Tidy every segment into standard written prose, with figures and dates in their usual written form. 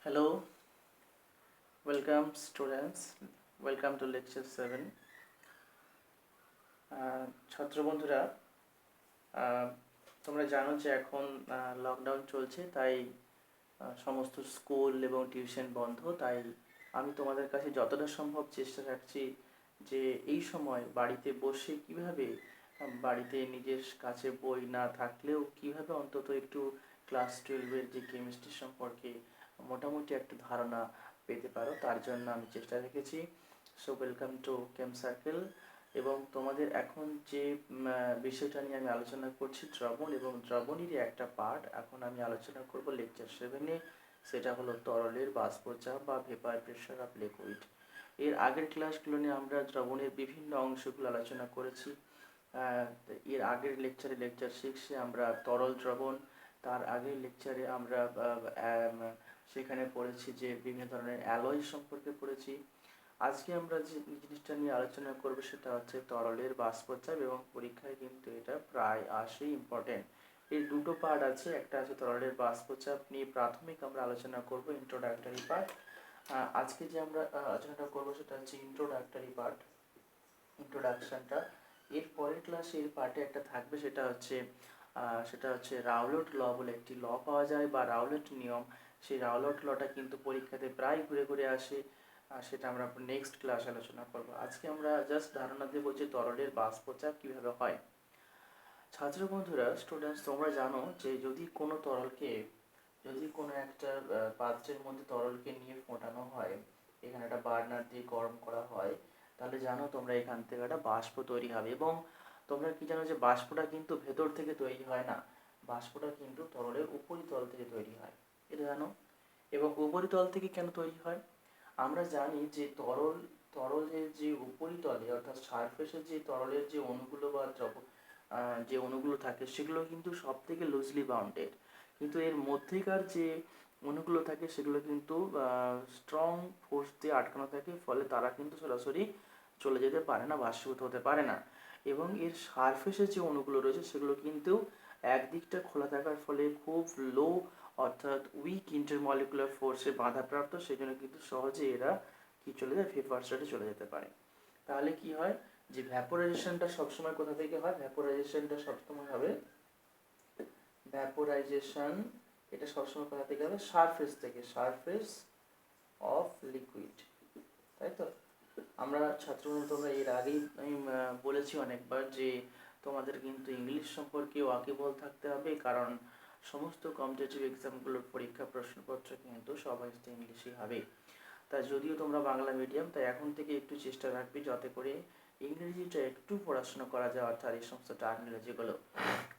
Hello, welcome students. Welcome to lecture 7. ছাত্র বন্ধুরা, তোমরা জানো যে এখন লকডাউন চলছে, তাই সমস্ত স্কুল এবং টিউশন বন্ধ। তাই আমি তোমাদের কাছে যতটা সম্ভব চেষ্টা রাখছি যে এই সময় বাড়িতে বসে কিভাবে বাড়িতে নিজের কাছে বই না থাকলেও কিভাবে অন্তত একটু ক্লাস 12-এর যে কেমিস্ট্রি সম্পর্কে মোটামুটি একটা ধারণা পেতে পারো, তার জন্য আমি চেষ্টা রেখেছি। So welcome to came circle. এবং তোমাদের এখন যে বিষয়টা নিয়ে আমি আলোচনা করছি দ্রবণ, এবং দ্রবণেরই একটা পার্ট এখন আমি আলোচনা করব লেকচার 7-এ। সেটা হলো তরলের বাষ্পচাপ বা ভেপার প্রেশার অফ লিকুইড। এর আগের ক্লাসগুলো নিয়ে আমরা দ্রবণের বিভিন্ন অংশগুলো আলোচনা করেছি। এর আগের লেকচারে, লেকচার 6-এ আমরা তরল দ্রবণ, তার আগের লেকচারে আমরা সেখানে পড়েছি যে বিভিন্ন ধরনের অ্যালয় সম্পর্কে পড়েছি। আজকে আমরা যে জিনিসটা নিয়ে আলোচনা করব সেটা হচ্ছে তরলের বাষ্পচাপ, এবং পরীক্ষায় কিন্তু এটা প্রায় আসে ইম্পর্টেন্ট। এর দুটো পার্ট আছে, একটা আছে তরলের বাষ্পচাপ নিয়ে প্রাথমিক আমরা আলোচনা করব, ইন্ট্রোডাক্টরি পার্ট। আজকে যে আমরা আলোচনাটা করব সেটা হচ্ছে ইন্ট্রোডাক্টরি পার্ট, ইন্ট্রোডাকশনটা। এর পরের ক্লাসে এর পার্টে একটা থাকবে, সেটা হচ্ছে রাউলেট ল বলে একটি ল পাওয়া যায়, বা রাউলেট নিয়ম। সেই রাউলেট লটা কিন্তু পরীক্ষাতে প্রায় ঘুরে ঘুরে আসে, সেটা আমরা নেক্সট ক্লাস আলোচনা করব। আজকে আমরা জাস্ট ধারণা দেবো যে তরলের বাষ্পচাপ কীভাবে হয়। ছাত্র বন্ধুরা, স্টুডেন্টস, তোমরা জানো যে যদি কোনো একটা পাত্রের মধ্যে তরলকে নিয়ে ফোটানো হয়, এখানে একটা বার্নার দিয়ে গরম করা হয়, তাহলে জানো তোমরা এখান থেকে একটা বাষ্প তৈরি হবে। এবং তোমরা কি জানো যে বাষ্পটা কিন্তু ভেতর থেকে তৈরি হয় না, বাষ্পটা কিন্তু তরলের উপরিতল থেকে তৈরি হয়, এটা জানো। এবং উপরিতল থেকে কেন তৈরি হয়? আমরা জানি যে তরলের যে উপরিতলে অর্থাৎ সারফেসের যে তরলের যে অণুগুলো বা যে অণুগুলো থাকে সেগুলো কিন্তু সব থেকে লুজলি বাউন্ডেড, কিন্তু এর মধ্যেকার যে অণুগুলো থাকে সেগুলো কিন্তু স্ট্রং ফোর্স দিয়ে আটকানো থাকে, ফলে তারা কিন্তু সরাসরি চলে যেতে পারে না, বাষ্পীভূত হতে পারে না। এবং এর সারফেসের যে অণুগুলো রয়েছে সেগুলো কিন্তু একদিকটা খোলা থাকার ফলে খুব লো অর্থাৎ উইক ইন্টারমলিকুলার ফোর্সে বাধাপ্রাপ্ত, সেই জন্য কিন্তু সহজে এরা কি চলে যায়, ভেপার স্টেটে চলে যেতে পারে। তাহলে কি হয় যে ভ্যাপোরাইজেশনটা সবসময় কোথা থেকে হয়? ভ্যাপোরাইজেশনটা সবসময় হবে, ভ্যাপোরাইজেশন এটা সবসময় কোথা থেকে হবে? সারফেস থেকে, সারফেস অফ লিকুইড, তাই তো। আমরা ছাত্রবন্ধু, তোমরা এর আগেই আমি বলেছি অনেকবার যে তোমাদের কিন্তু ইংলিশ সম্পর্কে ওয়াকিবল থাকতে হবে, কারণ সমস্ত কম্পিটিটিভ এক্সামগুলোর পরীক্ষা প্রশ্নপত্র কিন্তু সবাই ইংলিশই হবে। তা যদিও তোমরা বাংলা মিডিয়াম, তাই এখন থেকে একটু চেষ্টা রাখবে যাতে করে ইংরেজিটা একটু পড়াশোনা করা যায়, অর্থাৎ এই সমস্ত টার্মিনোলজিগুলো।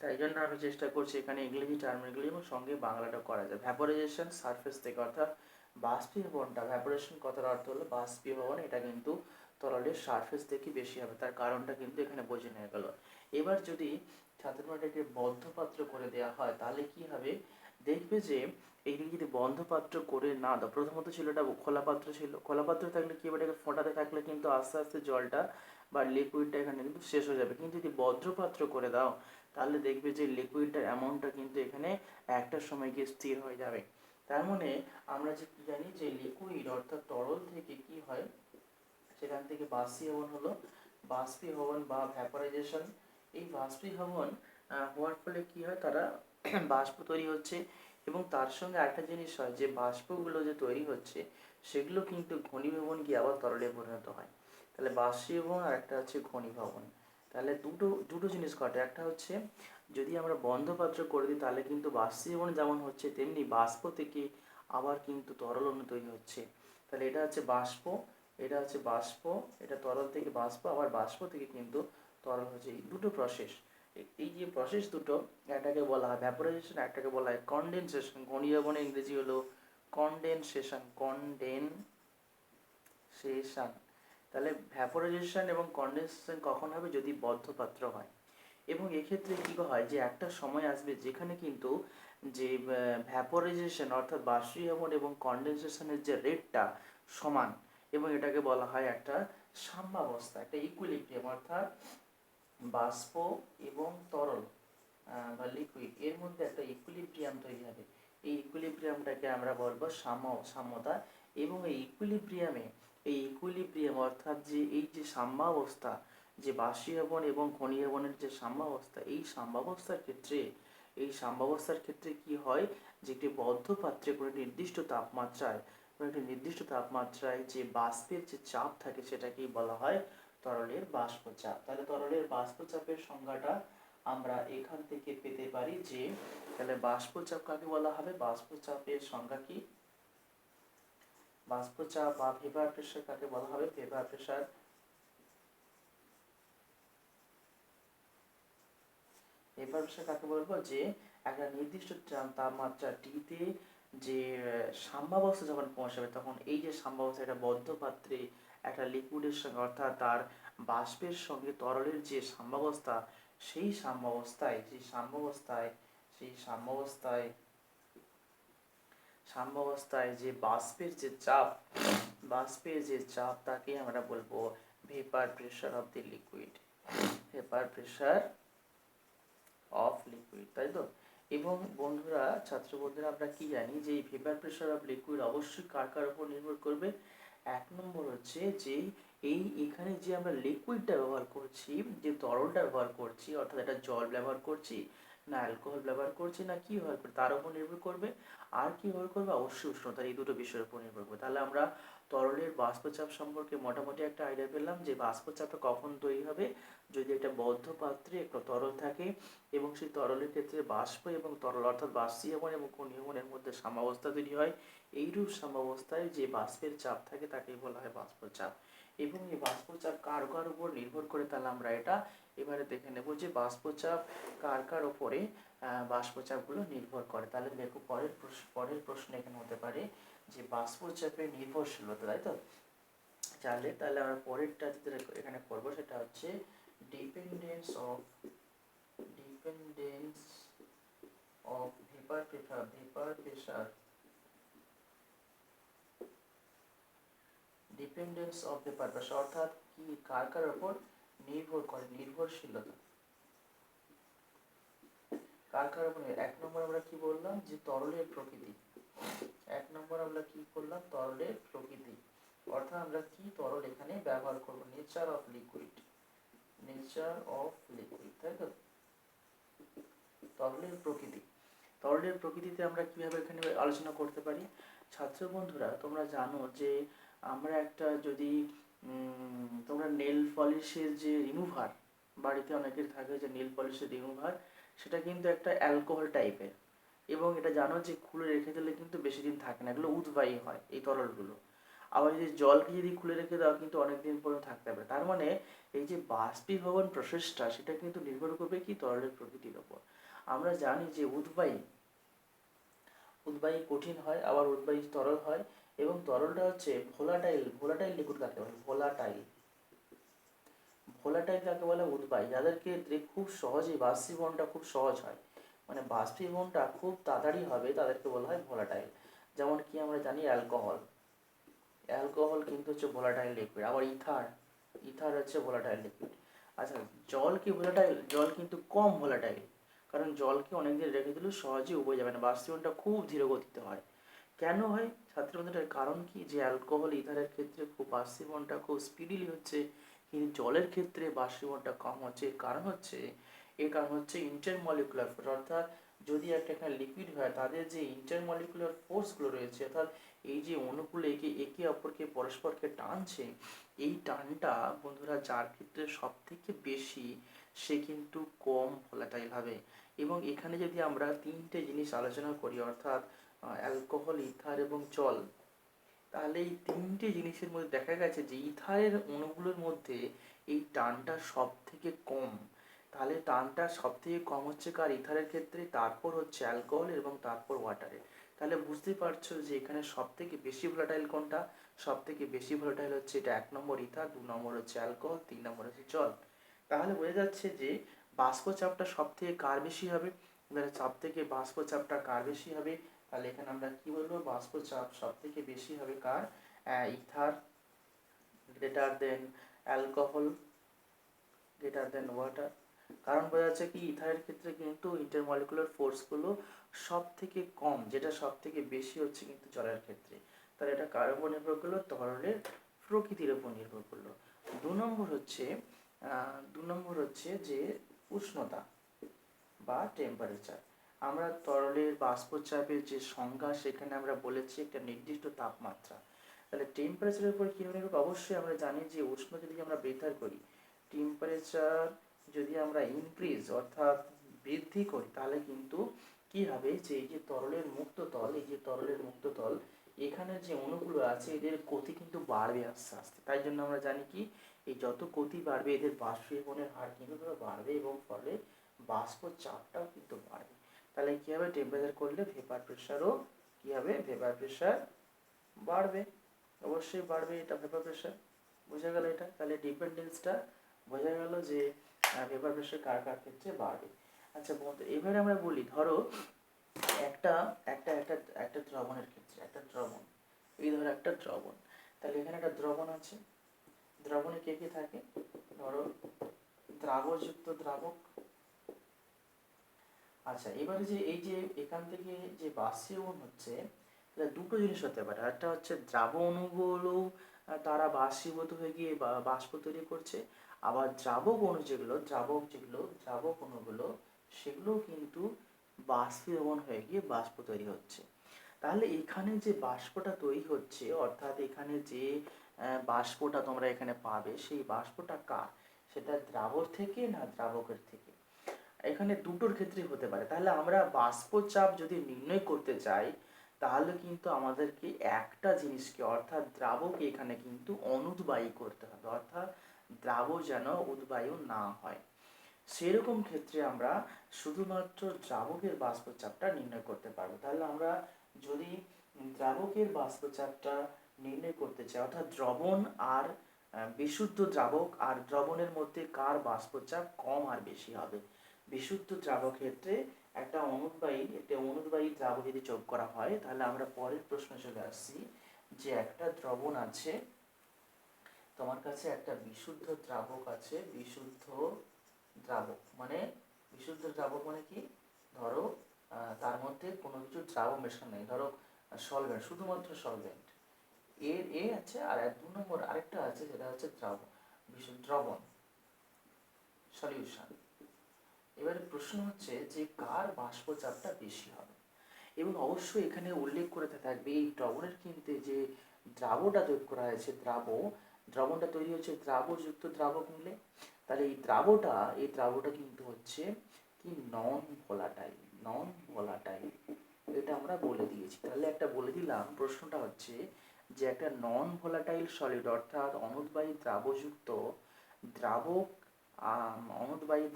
তাই জন্য আমি চেষ্টা করছি এখানে ইংরেজি টার্মিনোলজি এবং সঙ্গে বাংলাটা করা যায়। ভ্যাপোরাইজেশন সারফেস থেকে, অর্থাৎ বাষ্পীভবনটা, ভ্যাপোরেশন কথার অর্থ হলো বাষ্পীভবন, এটা কিন্তু তরলের সারফেস থেকে বেশি হবে, তার কারণটা কিন্তু এখানে বোঝে নেওয়া গেল। এবার যদি ছাত্রছাত্রীকে বদ্ধ পাত্র করে দেওয়া হয় তাহলে কি হবে? দেখবে যে এইদিকে যদি বন্ধ পাত্র করে না দাও, প্রথমত ছিল এটা খোলা পাত্র ছিল, খোলা পাত্র থাকলে কি হবে, এটাকে ফোটাতে থাকলে কিন্তু আস্তে আস্তে জলটা বা লিকুইডটা এখানে কিন্তু শেষ হয়ে যাবে। কিন্তু যদি বদ্ধ পাত্র করে দাও তাহলে দেখবে যে লিকুইডটার অ্যামাউন্টটা কিন্তু এখানে একটা সময় গিয়ে স্থির হয়ে যাবে। তার মানে আমরা যে জানি যে লিকুইড অর্থাৎ তরল থেকে কি হয়, সেখান থেকে বাষ্পীভবন হলো, বাষ্পীভবন বা ভ্যাপোরাইজেশন। এই বাষ্পীভবন হওয়ার ফলে কি হয়, তারা বাষ্প তৈরি হচ্ছে, এবং তার সঙ্গে আরেকটা জিনিস হয় যে বাষ্পগুলো যে তৈরি হচ্ছে সেগুলো কিন্তু ঘনীভবন গিয়ে আবার তরলে পরিণত হয়। তাহলে বাষ্পীভবন আর একটা হচ্ছে ঘনীভবন। তাহলে দুটো দুটো জিনিস ঘটে, একটা হচ্ছে যদি আমরা বন্ধ পাত্র করে দিই তাহলে কিন্তু বাষ্পীভবন যেমন হচ্ছে তেমনি বাষ্প থেকে আবার কিন্তু তরল অণু তৈরি হচ্ছে। তাহলে এটা হচ্ছে বাষ্প, এটা হচ্ছে বাষ্প, এটা তরল থেকে বাষ্প, আবার বাষ্প থেকে কিন্তু তরল হচ্ছে। এই দুটো প্রসেস, এই যে প্রসেস দুটো, একটাকে বলা হয় ভ্যাপোরাইজেশন, একটাকে বলা হয় কনডেনসেশন। ঘনীভবনের ইংরেজি হলো কনডেনসেশন, কনডেনসেশন। তাহলে ভ্যাপোরাইজেশন এবং কনডেনসেশন কখন হবে? যদি বদ্ধ পাত্র হয়। এবং এক্ষেত্রে কী হয় যে একটা সময় আসবে যেখানে কিন্তু যে ভ্যাপোরাইজেশন অর্থাৎ বাষ্পীভবন এবং কনডেনসেশনের যে রেটটা সমান, এবং এটাকে বলা হয় একটা সাম্যাবস্থা, একটা ইকুইলিব্রিয়াম, অর্থাৎ বাষ্প এবং তরল বা লিকুইড এর মধ্যে একটা ইকুইলিব্রিয়াম তৈরি হবে। এই ইকুইলিব্রিয়ামটাকে আমরা বলবো সাম্যতা। এবং এই ইকুইলিব্রিয়াম অর্থাৎ যে এই যে সাম্যাবস্থা, যে বাষ্পীভবন এবং ঘনীভবনের যে সাম্যাবস্থা, এই সাম্যাবস্থার ক্ষেত্রে কি হয়, যে একটি বদ্ধ পাত্রে কোনো নির্দিষ্ট তাপমাত্রায় যে বাষ্পের যে চাপ থাকে সেটাকেই বলা হয় তরলের বাষ্পচাপ। তাহলে তরলের বাষ্পচাপের সংজ্ঞাটা আমরা এখান থেকে পেতে পারি যে, তাহলে বাষ্পচাপ কাকে বলা হবে, বাষ্পচাপের সংজ্ঞা কি, বাষ্পচাপ বা ভেপার প্রেসার কাকে বলা হবে, ভেপার প্রেসার কাকে বলবো, যে একটা নির্দিষ্ট তাপমাত্রা টিতে যে সাম্যাবস্থা যখন পৌঁছাবে তখন এই যে সাম্যাবস্থা, একটা বদ্ধ পাত্রে একটা লিকুইডের সঙ্গে অর্থাৎ তার বাষ্পের সঙ্গে তরলের যে সাম্যাবস্থা, সেই সাম্যাবস্থায় যে বাষ্পের যে চাপ তাকে আমরা বলবো vapour pressure of the liquid, তাই তো। এবং বন্ধুরা, ছাত্র বন্ধুরা, আমরা কি জানি যে এই ভেপার প্রেসার অফ লিকুইড অবশ্যই কার উপর নির্ভর করবে, এক নম্বর হচ্ছে যে এখানে যে আমরা লিকুইডটা ব্যবহার করছি, যে তরলটা ব্যবহার করছি, অর্থাৎ এটা জল ব্যবহার করছি না অ্যালকোহল ব্যবহার করছি না কি ব্যবহার করছি তার উপর নির্ভর করবে। আর কি ব্যবহার করবে, অবশ্যই উষ্ণতা, এই দুটো বিষয়ের উপর নির্ভর করবে। তাহলে আমরা তরলের বাষ্পচাপ সম্পর্কে মোটামুটি একটা আইডিয়া পেলাম যে বাষ্পচাপটা কখন তৈরি হবে, যদি একটা বদ্ধ পাত্রে একটা তরল থাকে এবং সেই তরলের ক্ষেত্রে বাষ্প এবং তরল অর্থাৎ বাষ্পীভবন এবং ঘনীভবনের মধ্যে সাম্যাবস্থা তৈরি হয়। এইরূপ সাম্যাবস্থায় যে বাষ্পের চাপ থাকে তাকেই বলা হয় বাষ্পচাপ। এবং এই বাষ্পচাপ কার উপর নির্ভর করে, তাহলে আমরা এটা এবারে দেখে নেব যে বাষ্পচাপ কার উপরে বাষ্পচাপগুলো নির্ভর করে। তাহলে দেখো পরের প্রশ্ন এখানে হতে পারে যে বাষ্পচাপের নির্ভরশীলতা, তাই তো। তাহলে আমরা পরেরটা যেটা এখানে করবো সেটা হচ্ছে dependence of vapour pressure dependence of vapour pressure অর্থাৎ কি কার উপর নির্ভর করে, নির্ভরশীলতা কার উপর। এক নম্বর আমরা কি বললাম যে তরলের প্রকৃতি, অর্থাৎ আমরা কি তরল এখানে ব্যবহার করব, নেচার অফ লিকুইড, তাই তো। তরলের প্রকৃতিতে আমরা কিভাবে এখানে আলোচনা করতে পারি। ছাত্র বন্ধুরা, তোমরা জানো যে আমরা একটা যদি তোমরা নেল পলিশের যে রিমুভার, বাড়িতে অনেকের থাকে যে নেল পলিশের রিমুভার, সেটা কিন্তু একটা অ্যালকোহল টাইপের, এবং এটা জানো যে খুলে রেখে দিলে কিন্তু বেশি দিন থাকে না, এগুলো উদ্বায়ী হয় এই তরলগুলো। আবার যদি জলকে যদি খুলে রেখে দাও কিন্তু অনেকদিন পর্যন্ত থাকতে পারে। তার মানে এই যে বাষ্পীভবন প্রসেসটা সেটা কিন্তু নির্ভর করবে কি তরলের প্রকৃতির উপর। আমরা জানি যে উদ্বায়ী কঠিন হয়, আবার উদ্বায়ী তরল হয়, এবং তরলটা হচ্ছে ভোলাটাইল লিকুইড কাকে বলে, ভোলাটাইল কাকে বলে, উদ্বায়ী, যাদের ক্ষেত্রে খুব সহজেই বাষ্পীভবনটা খুব সহজ হয়, মানে বাষ্পীভবনটা খুব তাড়াতাড়ি হবে, তাদেরকে বলা হয় ভোলাটাইল। যেমন কি আমরা জানি অ্যালকোহল কিন্তু হচ্ছে ভোলাটাইল লিকুইড, আবার ইথার হচ্ছে ভোলাটাইল লিকুইড। আচ্ছা, জল কি ভোলাটাইল? জল কিন্তু কম ভোলাটাইল, কারণ জলকে অনেকদিন রেখে দিলেও সহজে উবে যাবে না, বাষ্পীভবনটা খুব ধীর গতিতে হয়। কেন হয় ছাত্রবন্ধুদের, কারণ কি যে অ্যালকোহল ইথারের ক্ষেত্রে খুব বাষ্পীভবনটা খুব স্পিডিলি হচ্ছে, কিন্তু জলের ক্ষেত্রে বাষ্পীভবনটা কম হচ্ছে। এর কারণ হচ্ছে ইন্টারমলিকুলার ফোর্স, অর্থাৎ যদি একটা লিকুইড হয় তাদের যে ইন্টারমলিকুলার ফোর্সগুলো রয়েছে, অর্থাৎ এই যে অণুগুলো একে অপরকে পরস্পরকে টানছে, এই টানটা বন্ধুরা যার ক্ষেত্রে সব থেকে বেশি সে কিন্তু কম ভোলাটাইল হবে। এবং এখানে যদি আমরা তিনটে জিনিস আলোচনা করি, অর্থাৎ অ্যালকোহল, ইথার এবং জল, তাহলে এই তিনটে জিনিসের মধ্যে দেখা গেছে যে ইথারের অণুগুলোর মধ্যে এই টানটা সব থেকে কম। তাহলে টানটা সব থেকে কম হচ্ছে কার, ইথারের ক্ষেত্রে, তারপর হচ্ছে অ্যালকোহল এবং তারপর ওয়াটারের। তাহলে বুঝতে পারছো যে এখানে সব থেকে বেশি ভোলাটাইল কোনটা, সব থেকে বেশি ভোলাটাইল হচ্ছে এটা, 1 নম্বর ইথার, 2 নম্বর হচ্ছে অ্যালকোহল, 3 নম্বর হচ্ছে জল। তাহলে বোঝা যাচ্ছে যে বাষ্পচাপটা সব থেকে কার বেশি হবে, চাপ থেকে বাষ্পচাপটা কার বেশি হবে। তাহলে এখানে আমরা কি বলবো, বাষ্পচাপ সব থেকে বেশি হবে কার, ether greater than alcohol greater than water. কারণ বোঝা যাচ্ছে কি ইথারের ক্ষেত্রে কিন্তু ইন্টারমলিকুলার ফোর্সগুলো সব থেকে কম, যেটা সব থেকে বেশি হচ্ছে কিন্তু জলের ক্ষেত্রে। তাহলে এটা কার উপর নির্ভর করলো? তরলের প্রকৃতির উপর নির্ভর করলো। 2 নম্বর হচ্ছে 2 নম্বর হচ্ছে যে উষ্ণতা বা টেম্পারেচার। আমরা তরলের বাষ্পচাপের যে সংজ্ঞা সেখানে আমরা বলেছি একটা নির্দিষ্ট তাপমাত্রা। তাহলে টেম্পারেচারের উপর কী হবে? অবশ্যই আমরা জানি যে উষ্ণ যদি আমরা বেতার করি, টেম্পারেচার যদি আমরা ইনক্রিজ অর্থাৎ বৃদ্ধি করি, তাহলে কিন্তু কি হবে যে এই যে তরলের মুক্ত তল, এই যে তরলের মুক্ত তল, এখানে যে অণুগুলো আছে এদের গতি কিন্তু বাড়বে আস্তে আস্তে। তাই জন্য আমরা জানি কি এই যত গতি বাড়বে এদের বাষ্পীভবনের হার কিন্তু বাড়বে এবং ফলে বাষ্প চাপটাও কিন্তু বাড়বে। তাহলে কি হবে? টেম্পারেচার করলে ভেপার প্রেশারও কি হবে? ভেপার প্রেশার বাড়বে, অবশ্যই বাড়বে। এটা ভেপার প্রেশার বোঝা গেল এটা। তাহলে ডিপেন্ডেন্সটা বোঝা গেল যে ভেপার প্রেশার কার কার ক্ষেত্রে বাড়বে। আচ্ছা বন্ধু, এবারে আমরা বলি ধরো একটা একটা একটা একটা দ্রবণের ক্ষেত্রে, একটা দ্রবণ, এই ধরো একটা দ্রবণ, তাহলে এখানে একটা দ্রবণ আছে, দ্রবণে কে কে থাকে? ধরো দ্রাবকযুক্ত দ্রাবক। আচ্ছা এবারে যে এই যে এখান থেকে যে বাষ্পীভবন হচ্ছে, তাহলে দুটো জিনিস হতে পারে। একটা হচ্ছে দ্রাব অণুগুলো তারা বাষ্পীভূত হয়ে গিয়ে বাষ্প তৈরি করছে, আবার দ্রাবক অণুগুলো সেগুলো কিন্তু বাষ্পীভবন হয়ে গিয়ে বাষ্প তৈরি হচ্ছে। তাহলে এখানে যে বাষ্পটা তৈরি হচ্ছে, অর্থাৎ এখানে যে বাষ্পটা তোমরা এখানে পাবে, সেই বাষ্পটা কার? সেটা দ্রাবক থেকে না দ্রাবকের থেকে? এখানে দুটোর ক্ষেত্রে হতে পারে। তাহলে আমরা বাষ্পচাপ যদি নির্ণয় করতে চাই, তাহলে কিন্তু আমাদেরকে একটা জিনিসকে অর্থাৎ দ্রাবকে এখানে কিন্তু অনুদ্বায়ী করতে হবে, অর্থাৎ দ্রাবক যেন উদ্বায়ু না হয়। সেরকম ক্ষেত্রে আমরা শুধুমাত্র দ্রাবকের বাষ্পচাপটা নির্ণয় করতে পারবো। তাহলে আমরা যদি দ্রাবকের বাষ্পচাপটা নির্ণয় করতে চাই, অর্থাৎ দ্রবণ আর বিশুদ্ধ দ্রাবক আর দ্রবণের মধ্যে কার বাষ্পচাপ কম আর বেশি হবে? বিশুদ্ধ দ্রাবক ক্ষেত্রে একটা অনুদ্বায়ী দ্রাবক যদি যোগ করা হয়, তাহলে আমরা পরের প্রশ্নে চলে আসছি যে একটা দ্রবণ আছে, তোমার কাছে একটা বিশুদ্ধ দ্রাবক আছে, বিশুদ্ধ দ্রাবক মানে কি? ধরো তার মধ্যে কোনো কিছু দ্রাবক মেশানো নেই, ধরো সলভেন্ট, শুধুমাত্র সলভেন্ট। এ আছে, আর 2 নম্বর আরেকটা আছে যেটা হচ্ছে দ্রবণ, সলিউশন। এবারে প্রশ্ন হচ্ছে যে কার বাষ্পচাপটা বেশি হবে, এবং অবশ্যই এখানে উল্লেখ করে থাকবে এই দ্রবণের কিন্তু যে দ্রাবটা তৈরি করা হয়েছে, দ্রবণটা তৈরি হচ্ছে দ্রাবযুক্ত দ্রাবক মিলে। তাহলে এই দ্রাবটা কিন্তু হচ্ছে কি নন ভোলাটাইল, এটা আমরা বলে দিয়েছি। তাহলে একটা বলে দিলাম, প্রশ্নটা হচ্ছে যে একটা নন ভোলাটাইল সলিড অর্থাৎ অনুদ্বায়ী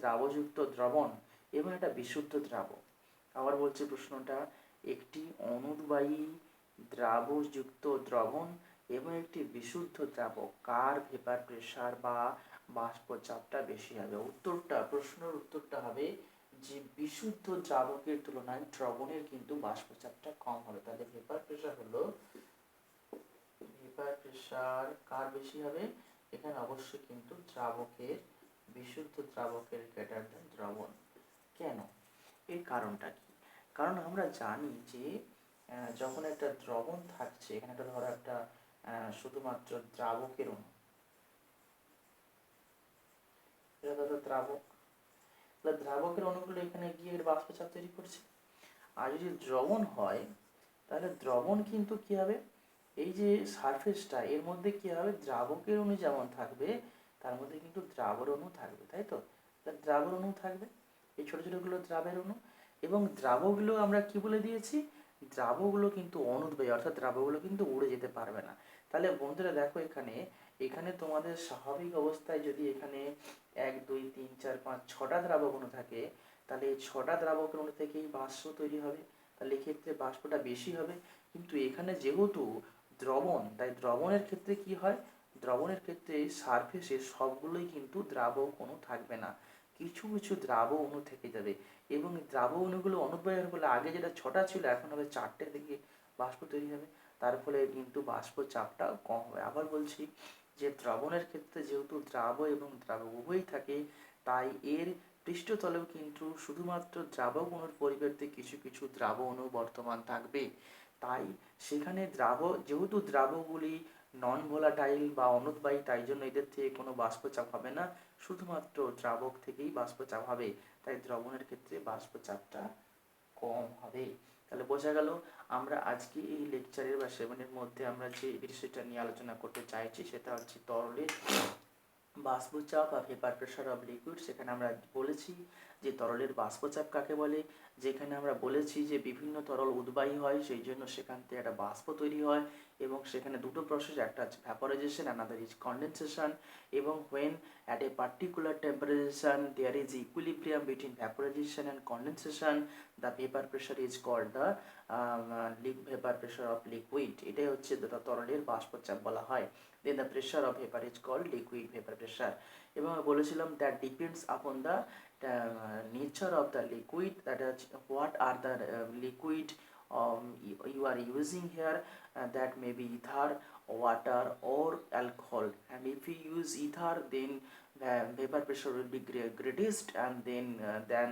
দ্রাবক দ্রবণ এবং একটা বিশুদ্ধ দ্রাবক। আবার বলছে প্রশ্নটা, একটি অনুদ্বায়ী দ্রাবযুক্ত দ্রবণ এবং একটি বিশুদ্ধ দ্রাবক, কার ভেপার প্রেসার বা বাষ্পচাপটা বেশি হবে? প্রশ্নের উত্তরটা হবে যে বিশুদ্ধ দ্রাবকের তুলনায় দ্রবণের কিন্তু বাষ্পচাপটা কম হবে। তাহলে ভেপার প্রেসার কার বেশি হবে? এখানে অবশ্যই কিন্তু বিশুদ্ধ দ্রাবকের গ্রেটার দ্যান দ্রবণ। কেন? এর কারণটা কি? কারণ আমরা জানি যে যখন একটা দ্রবণ থাকছে, এখানে একটা ধরো একটা শুধুমাত্র দ্রাবকের অণু, এটা ধরো দ্রাবক, তাহলে দ্রাবকের অণুগুলো এখানে গিয়ে বাষ্পচাপ তৈরি করছে। আর যদি দ্রবণ হয়, তাহলে দ্রবণ কিন্তু কি হবে? এই যে সারফেসটা, এর মধ্যে কি হবে? দ্রাবকের অণু যেমন থাকবে, তার মধ্যে কিন্তু দ্রাবর অণু থাকবে, তাই তো? দ্রাবর অণু থাকবে, এই ছোট ছোটগুলো দ্রাবের অণু। এবং দ্রাবকগুলো আমরা কি বলে দিয়েছি? দ্রাবকগুলো কিন্তু অনুদ্বায়ী, অর্থাৎ দ্রাবকগুলো কিন্তু উড়ে যেতে পারবে না। তাহলে বন্ধুরা দেখো, এখানে তোমাদের স্বাভাবিক অবস্থায় যদি এখানে 1 2 3 4 5 6টা দ্রাবক অণু থাকে, তাহলে এই 6টা দ্রাবক অণু থেকেই বাষ্প তৈরি হবে, তাহলে এক্ষেত্রে বাষ্পটা বেশি হবে। কিন্তু এখানে যেহেতু দ্রবণ, তাই দ্রবণের ক্ষেত্রে কি হয়? দ্রবণের ক্ষেত্রে সারফেসে সবগুলোই কিন্তু দ্রাবক অণু থাকবে না, কিছু কিছু দ্রাবক অণু থেকে যাবে। এবং দ্রাবক অণুগুলো অনুদ্বায়ী হলে আগে যেটা 6টা ছিল, এখন হবে 4টে দিকে বাষ্প তৈরি হবে, তার ফলে কিন্তু বাষ্প চাপটা কম হবে। আবার বলছি যে দ্রবণের ক্ষেত্রে যেহেতু দ্রাব এবং দ্রাবক উভয়ই থাকে, তাই এর পৃষ্ঠতলেও কিন্তু শুধুমাত্র দ্রাবক অণুর পরিবর্তে কিছু কিছু দ্রাব অণু বর্তমান থাকবে। তাই সেখানে যেহেতু দ্রাবকগুলি নন ভোলাটাইল বা অনুদ্বায়ী, তাই জন্য এদের থেকে কোনো বাষ্পচাপ হবে না, শুধুমাত্র দ্রাবক থেকেই বাষ্পচাপ হবে। তাই দ্রবণের ক্ষেত্রে বাষ্পচাপটা কম হবে। তাহলে বোঝা গেল আমরা আজকে এই লেকচারের বা সেভেনের মধ্যে আমরা যে বিষয়টা নিয়ে আলোচনা করতে চাইছি সেটা হচ্ছে তরলের বাষ্পচাপ বা ভেপার প্রেশার অফ লিকুইড। সেখানে আমরা বলেছি যে তরলের বাষ্পচাপ কাকে বলে, যেখানে আমরা বলেছি যে বিভিন্ন তরল উদ্বায়ী হয়, সেই জন্য সেখান থেকে একটা বাষ্প তৈরি হয় এবং সেখানে দুটো প্রসেস, একটা হচ্ছে ভ্যাপোরাইজেশন, অ্যানাদার ইজ কন্ডেনসেশন। এবং when at a particular temperature there is equilibrium between vaporization and condensation, the vapor pressure is called the vapor pressure of liquid। এটাই হচ্ছে তরলের বাষ্পচাপ বলা হয়। then the pressure of vapor is called liquid vapor pressure। এবং আমি বলেছিলাম that depends upon the nature of the liquid, that is what are the liquid you are using here, that may be ether, water or alcohol, and if you use ether then vapor pressure will be greatest, and then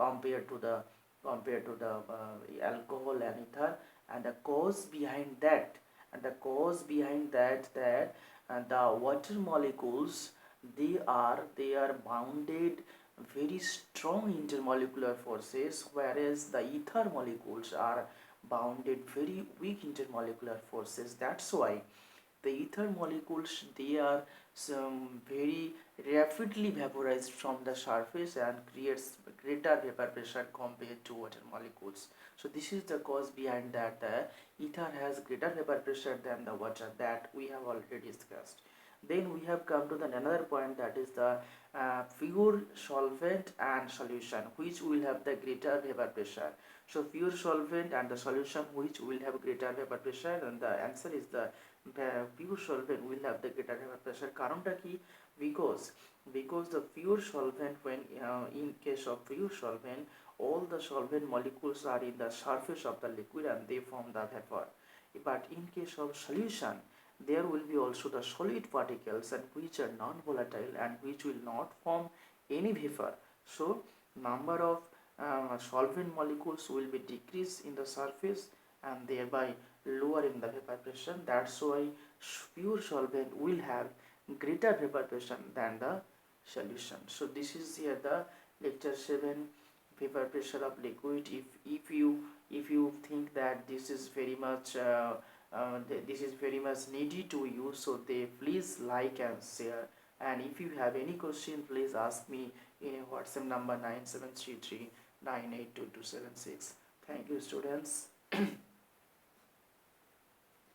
compared to the alcohol and ether. And the cause behind that, that the water molecules, they are bounded very strong intermolecular forces, whereas the ether molecules are bounded very weak intermolecular forces. That's why the ether molecules, they are very rapidly vaporized from the surface and creates greater vapor pressure compared to water molecules. So this is the cause behind that the ether has greater vapor pressure than the water, that we have already discussed. Then we have come to the another point, that is the pure solvent and solution, which will have the greater vapor pressure. So pure solvent and the solution which will have greater vapor pressure, and the answer is the pure solvent will have the greater vapor pressure. কারণটা কি? because the pure solvent, when in case of pure solvent, all the solvent molecules are in the surface of the liquid and they form the vapor. But in case of solution, there will be also the solid particles, and which are non-volatile and which will not form any vapor. So number of solvent molecules will be decreased in the surface and thereby lowering the vapor pressure. That's why pure solvent will have greater vapor pressure than the solution. So this is here the lecture 7, vapor pressure of liquid. If you think that this is very much needy to use, so they please like and share. And if you have any question, please ask me in a WhatsApp number 9733982276. Thank you, students.